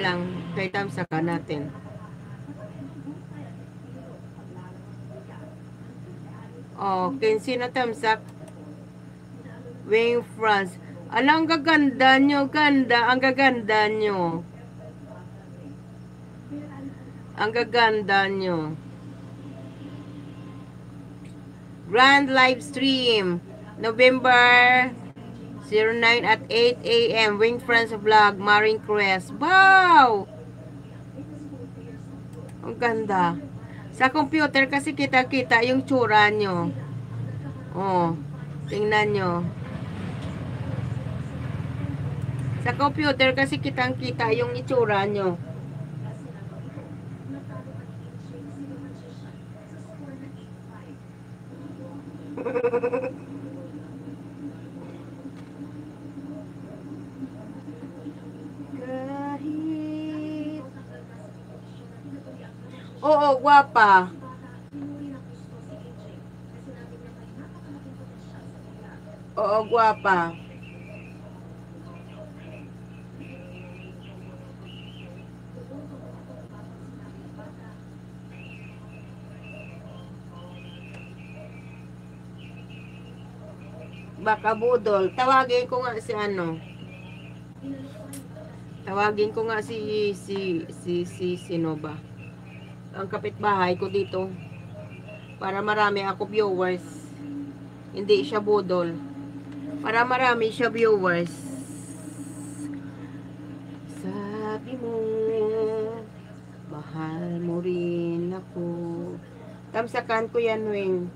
lang. Kay tamsaka natin. Oh, 15 na tamsak. Wing France. Alang gaganda nyo, ganda. Ang gaganda nyo. Ang gaganda nyo. Grand live stream. November 09 at 8 a.m. Wing France vlog. Maring Crest. Wow! Ang ganda. Sa computer kasi kita-kita yung tsura nyo. Oh, tingnan nyo. Sa computer kasi kitang-kita yung itsura nyo. Kahit... Oo, gwapa. Oo, gwapa. Baka budol. Tawagin ko nga si ano. Tawagin ko nga si Nova. Ang kapitbahay ko dito. Para marami ako viewers. Hindi siya budol. Para marami siya viewers. Sabi mo, mahal mo rin ako. Tamsakan ko yan, Wing.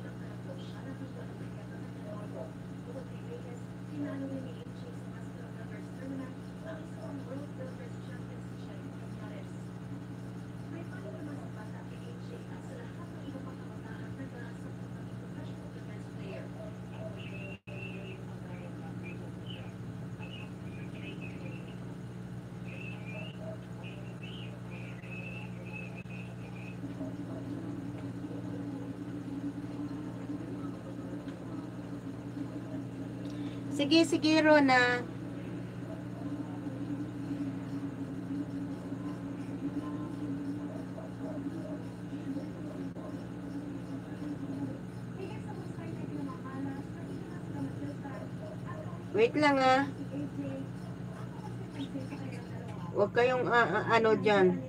Sige, sige, Rona. Wait lang ah. Huwag kayong ano dyan.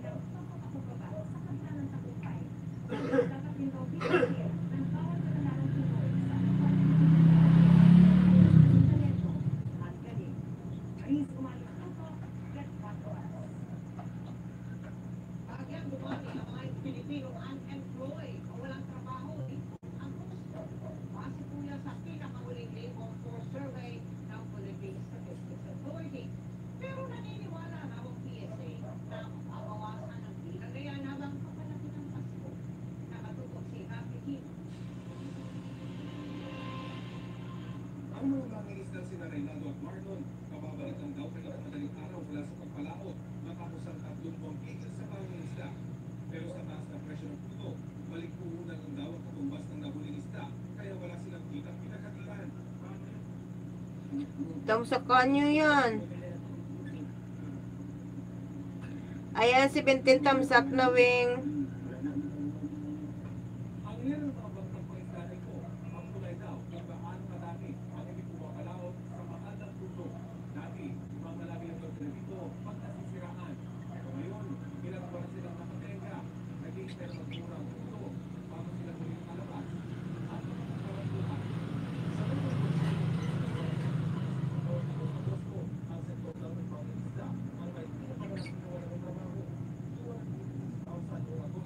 Ang mga mangingisda sina Reynaldo at Marlon, kababalik ang daw kailangan madaling araw mula sa pagpalaot matapos ang 30 gigil sa pangingisda. Pero sa taas na presyo ng puto, balik puhunan ang daw ang katumbas ng nahuling isda, kaya wala silang kitang pinagkatiran. Tamsakan nyo yan. Ayan, 17 tamsak na, Wing. Ang yan ang mga bangkang pangisda ko, ang kulay daw kung gaano kadami ang hindi pumapalaot sa mahal ng puto. Dati, mamalagi ang pagkala dito pag nasisiraan. Pero ngayon, ginagawa na silang nakateka, naging pero magmurang puto, bago sila muling malabas. At magkakaratuhan. Sa Agosto, ang sektor daw ng pangingisda, ang may pinakalang kinuha ng trabaho, 200,000 o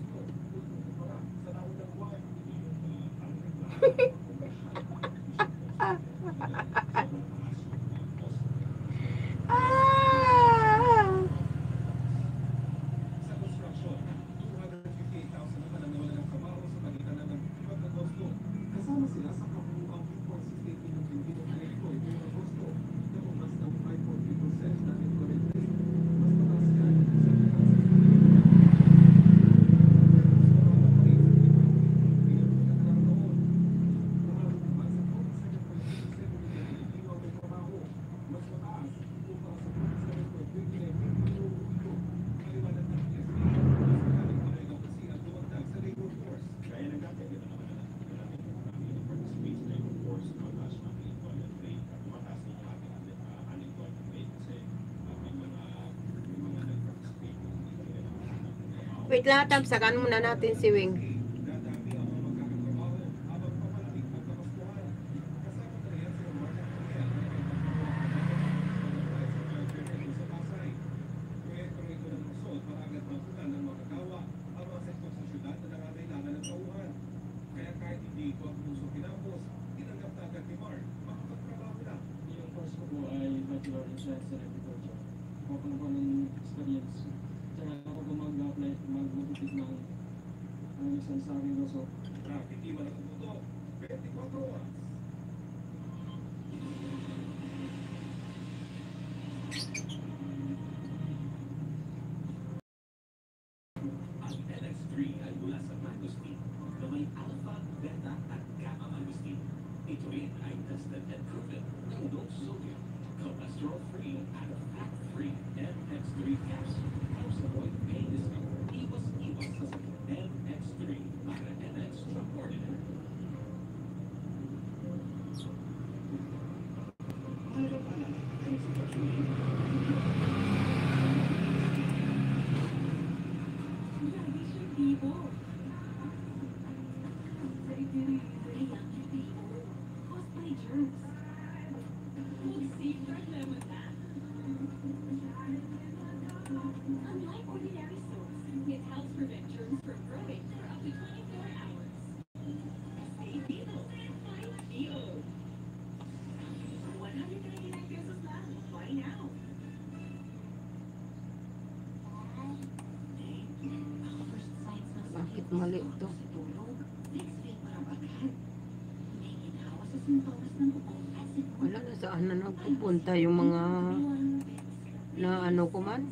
Wait lang, tamsakan muna natin si Wing. Dadami ang mga magkakatrabaho habang papalamig ang kapaskuhan. Kasama na riyan si Mark Miguel na may sa Pasay. Proyekto rito ng lungsod para agad mapunan ng makagawa ang mga sektor sa syudad na nangangailangan ng tauhan. Kaya kahit hindi ito ang puso pinapos, tinanggap na agad ni Mark makapagtrabaho na. Yung course ko po ay Bachelor in Science and Agriculture. Ako po ng experience. Tsaka ako po mag-apply, mag-compete ng isang sa aking loso. Traffic iba ng tuto, 24 oras. Ang NX3 ay mula sa mangosteen na may alpha, beta at gamma mangosteen. Ito rin ay tested and proven na low sodium, cholesterol-free at fat-free NX3 capsule. Helps avoid pain discomfort. Iwas-iwas sa sakit. NX3 para NX Extraordinary. Unlike ordinary soaps, it helps prevent germs from growing for up to 24 hours. Stay Vivo, fight Vivo. 199 pesos lang. Buy now. Bakit mali ito? Wala na saan na nagpupunta yung mga na ano ko man.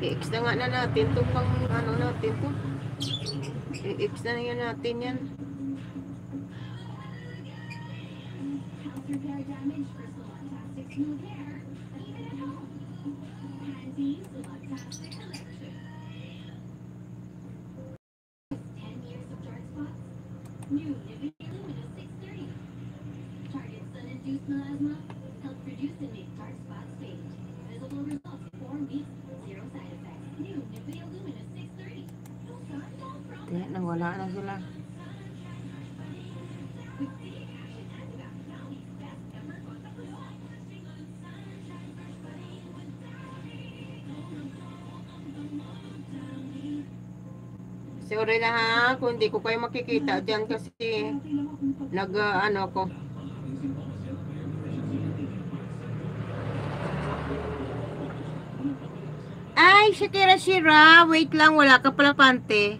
I-X na nga na natin to pang ano natin to. I-X na yan natin yan. Helps repair damage for Solactastic smooth hair, even at home. Pantene Solactastic Collection. 10 years of dark spots. New Nivea Lumina 630. Targets sun-induced melasma. Helps reduce and make dark spots fade. Visible results in 4 weeks. Zero side effects. New Nivea Lumina 630. No sun, no problem. Kaya nawala na sila. With City Action Antibacterial Valley's best ever contact. Sorry na ha, kung hindi ko kayo makikita dyan kasi ano ko. Ay, Shakira, wait lang, wala ka pala pante.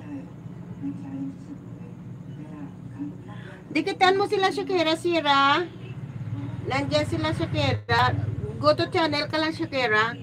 Dikitan mo sila Shakira. Nandyan sila Shakira. Go to channel ka lang Shakira.